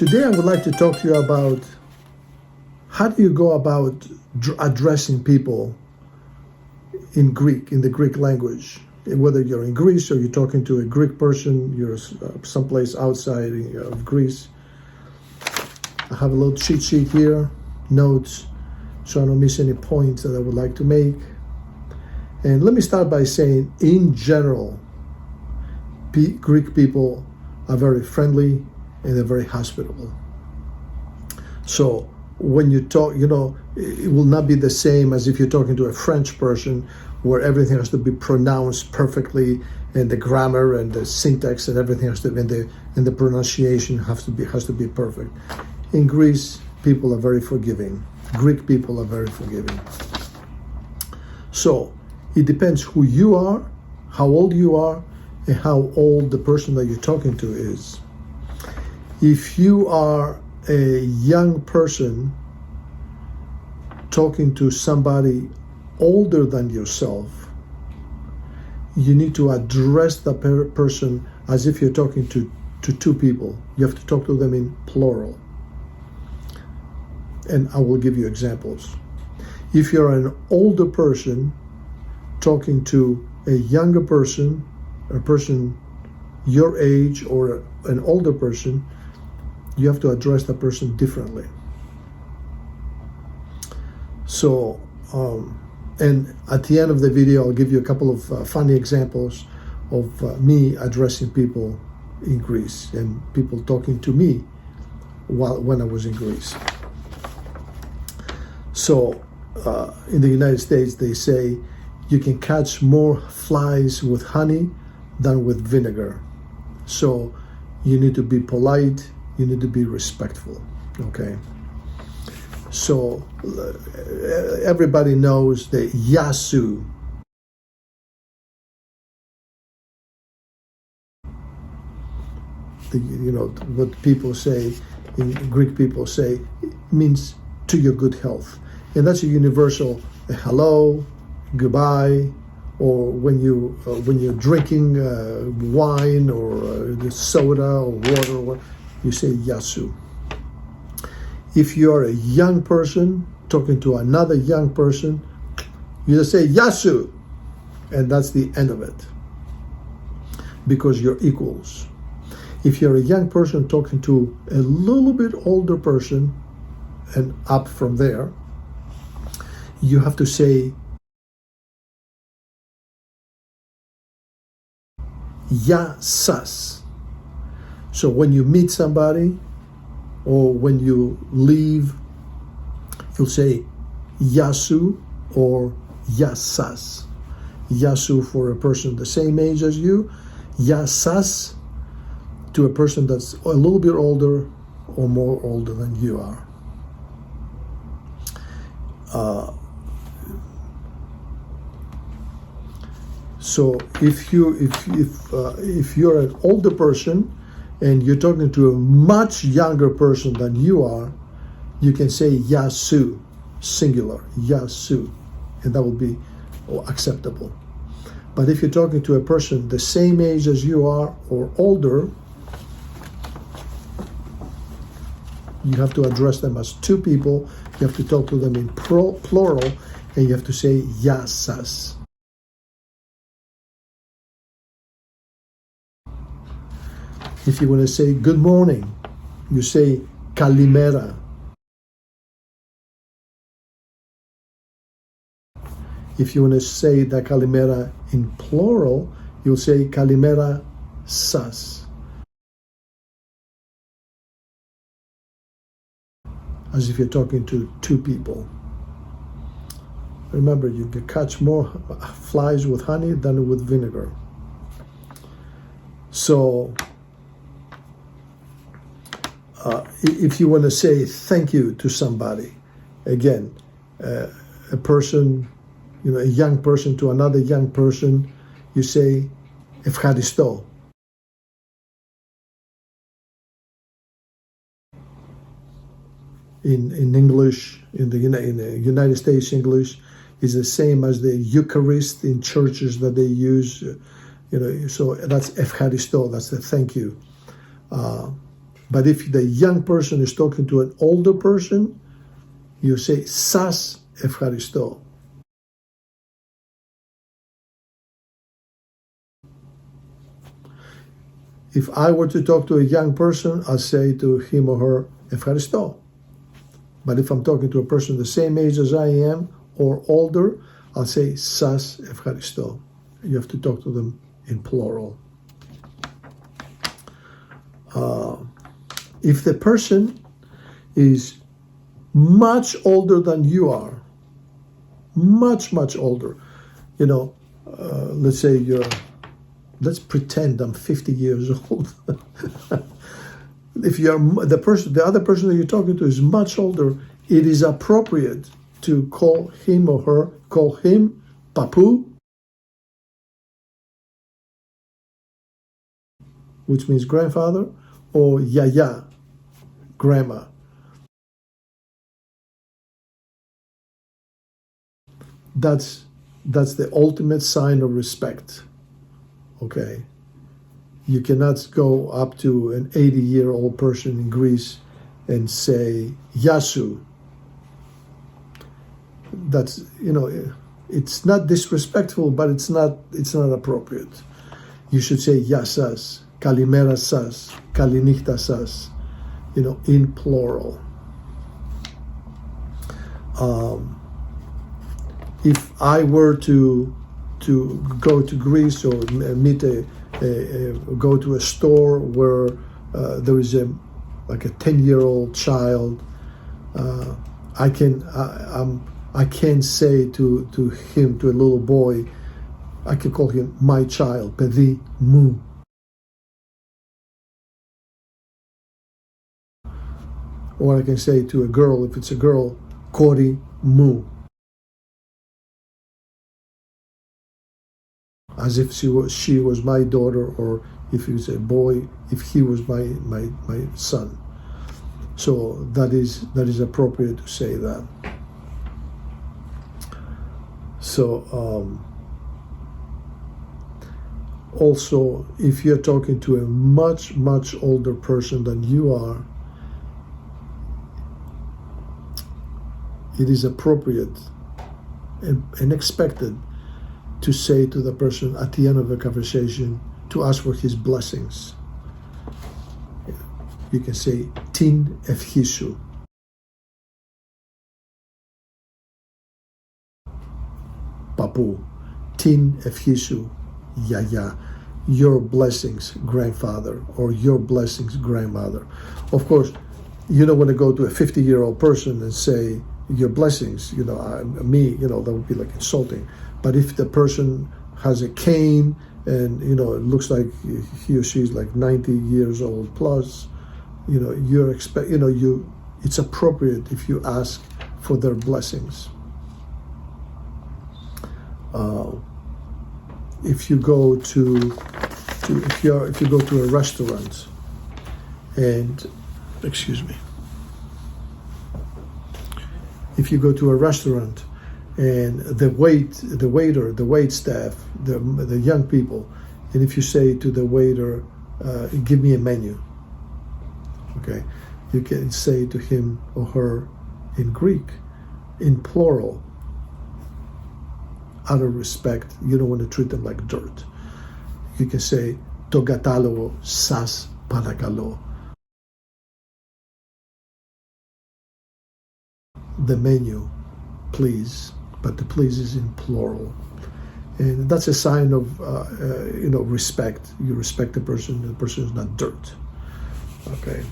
Today I would like to talk to you about how do you go about addressing people in Greek, in the Greek language. Whether you're in Greece or you're talking to a Greek person, you're someplace outside of Greece. I have a little cheat sheet here, notes, so I don't miss any points that I would like to make. And let me start by saying, in general, Greek people are very friendly and they're very hospitable. So when you talk, it will not be the same as if you're talking to a French person where everything has to be pronounced perfectly and the grammar and the syntax and everything has to be, and the pronunciation has to be perfect. In Greece, people are very forgiving. Greek people are very forgiving. So it depends who you are, how old you are, and how old the person that you're talking to is. If you are a young person talking to somebody older than yourself, you need to address the person as if you're talking to two people. You have to talk to them in plural. And I will give you examples. If you're an older person talking to a younger person, a person your age or an older person, you have to address the person differently. So, and at the end of the video, I'll give you a couple of funny examples of me addressing people in Greece and people talking to me when I was in Greece. So, in the United States, they say you can catch more flies with honey than with vinegar. So, you need to be polite. You need to be respectful, okay? So everybody knows the yasu. What people say, Greek people say, means to your good health. And that's a universal hello, goodbye, or when you're drinking wine or soda or water, you say yasu. If you're a young person talking to another young person, you just say yasu, and that's the end of it, because you're equals. If you're a young person talking to a little bit older person, and up from there, you have to say yasas. So when you meet somebody, or when you leave, you'll say yasu or yasas. Yasu for a person the same age as you, yasas to a person that's a little bit older or more older than you are. So if you're an older person and you're talking to a much younger person than you are, you can say yasu, singular, yasu, and that will be acceptable. But if you're talking to a person the same age as you are or older, you have to address them as two people. You have to talk to them in plural, and you have to say yasas. If you want to say good morning, you say kalimera. If you want to say the kalimera in plural, you'll say kalimera sas. As if you're talking to two people. Remember, you can catch more flies with honey than with vinegar. So, if you want to say thank you to somebody, again, a person, a young person to another young person, you say ευχαριστώ. In English, in the United States English, is the same as the Eucharist in churches that they use. So that's ευχαριστώ. That's the thank you. But if the young person is talking to an older person, you say Sas Efcharisto. If I were to talk to a young person, I'll say to him or her Efcharisto. But if I'm talking to a person the same age as I am or older, I'll say Sas Efcharisto. You have to talk to them in plural. If the person is much older than you are, much older, let's say let's pretend I'm 50 years old. If the other person that you're talking to is much older, it is appropriate to call him Papu, which means grandfather, or Yaya, grandma. That's the ultimate sign of respect. Okay? You cannot go up to an 80-year-old person in Greece and say Yasu. That's, it's not disrespectful, but it's not appropriate. You should say Yasas, Kalimera sas, Kalinichta sas, in plural. If I were to go to Greece or go to a store where there is a 10-year-old child, I can say to him, to a little boy, I can call him my child, Pedi mu. Or I can say to a girl, if it's a girl, Kori mu. As if she was my daughter, or if he was a boy, if he was my son. So that is appropriate to say that. So also, if you're talking to a much older person than you are, it is appropriate and expected to say to the person at the end of the conversation, to ask for his blessings. You can say, Tin Efhisu. Papu, Tin Efhisu, Yaya. Your blessings, grandfather, or your blessings, grandmother. Of course, you don't want to go to a 50-year-old person and say, your blessings, that would be like insulting. But if the person has a cane and, it looks like he or she is like 90 years old plus, it's appropriate if you ask for their blessings. If you go to a restaurant and, if you go to a restaurant and the waiter, the wait staff, the young people, and if you say to the waiter, give me a menu, okay, you can say to him or her in Greek, in plural, out of respect. You don't want to treat them like dirt. You can say, to katalogo sas parakalo. The menu, please, but the please is in plural, and that's a sign of respect. You respect the person is not dirt. Okay.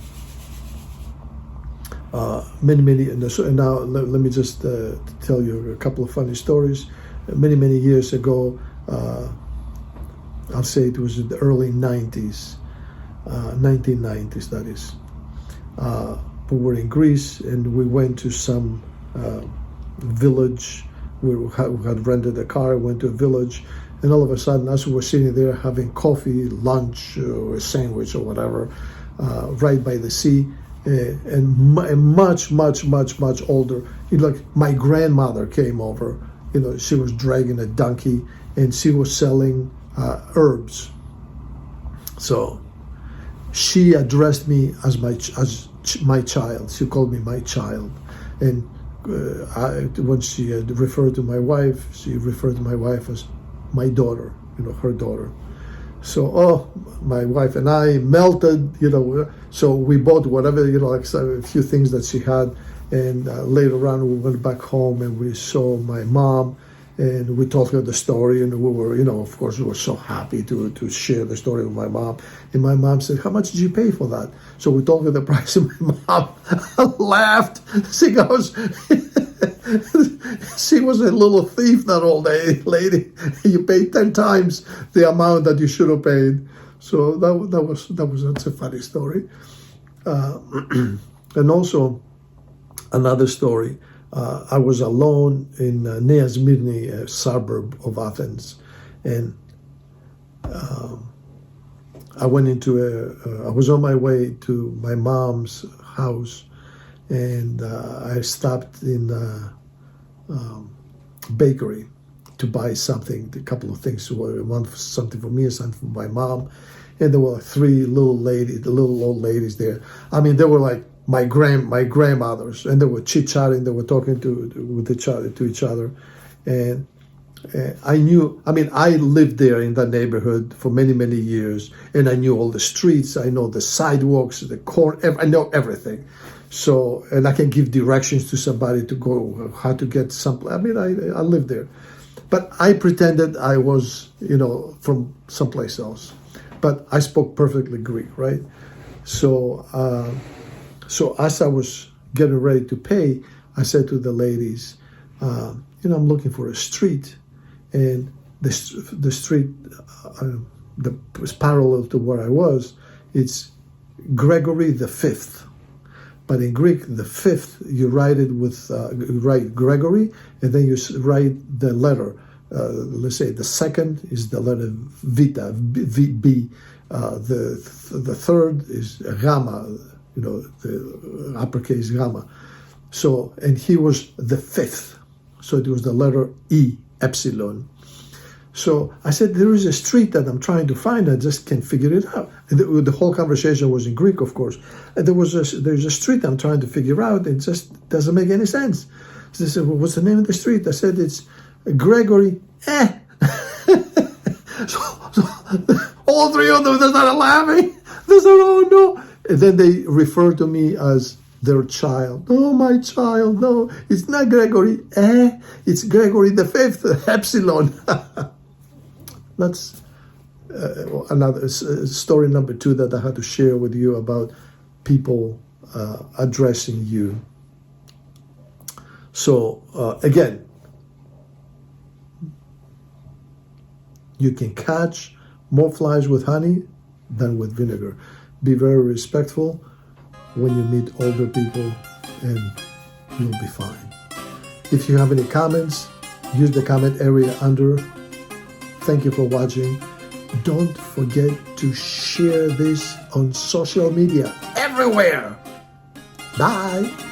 Many, and now let me just tell you a couple of funny stories. Many years ago, I'll say it was in the early 90s, 1990s, that is. We were in Greece and we went to some village. We had rented a car, went to a village, and all of a sudden, as we were sitting there having coffee, lunch, or a sandwich or whatever, right by the sea, and much older, like my grandmother came over. She was dragging a donkey and she was selling herbs. So she addressed me as my child. She called me my child, and when she referred to my wife, she referred to my wife as my daughter, her daughter. So, my wife and I melted, so we bought whatever, like a few things that she had, and later on we went back home and we saw my mom, and we told her the story, and we were, of course, we were so happy to share the story with my mom. And my mom said, "How much did you pay for that?" So we told her the price, and my mom laughed. She goes, "She was a little thief, that old lady. You paid 10 times the amount that you should have paid." So that's a funny story. And also another story. I was alone in Nea Smyrni, a suburb of Athens, and I was on my way to my mom's house, and I stopped in a bakery to buy something, a couple of things, one something for me and something for my mom, and there were like 3 little old ladies there. I mean, they were like my grandmothers, and they were chit-chatting, they were talking to each other, and I knew, I lived there in that neighborhood for many, many years, and I knew all the streets, I know the sidewalks, the corner, I know everything. So, and I can give directions to somebody to go, how to get someplace. I lived there. But I pretended I was, from someplace else. But I spoke perfectly Greek, right? So, so as I was getting ready to pay, I said to the ladies, I'm looking for a street, and the street that was parallel to where I was, it's Gregory the Fifth. But in Greek, the fifth, you write it with, you write Gregory, and then you write the letter. Let's say the second is the letter Vita, B. The third is Gamma, the uppercase Gamma. So, and he was the fifth. So it was the letter E, Epsilon. So I said, there is a street that I'm trying to find. I just can't figure it out. And the whole conversation was in Greek, of course. And there's a street I'm trying to figure out. It just doesn't make any sense. So they said, well, what's the name of the street? I said, it's Gregory. so all 3 of them, they started laughing. They said, oh no. And then they referred to me as their child. Oh, my child. No, it's not Gregory. It's Gregory the Fifth, Epsilon. That's another story number 2 that I had to share with you about people addressing you. So again, you can catch more flies with honey than with vinegar. Be very respectful when you meet older people, and you'll be fine. If you have any comments, use the comment area under. Thank you for watching. Don't forget to share this on social media everywhere. Bye.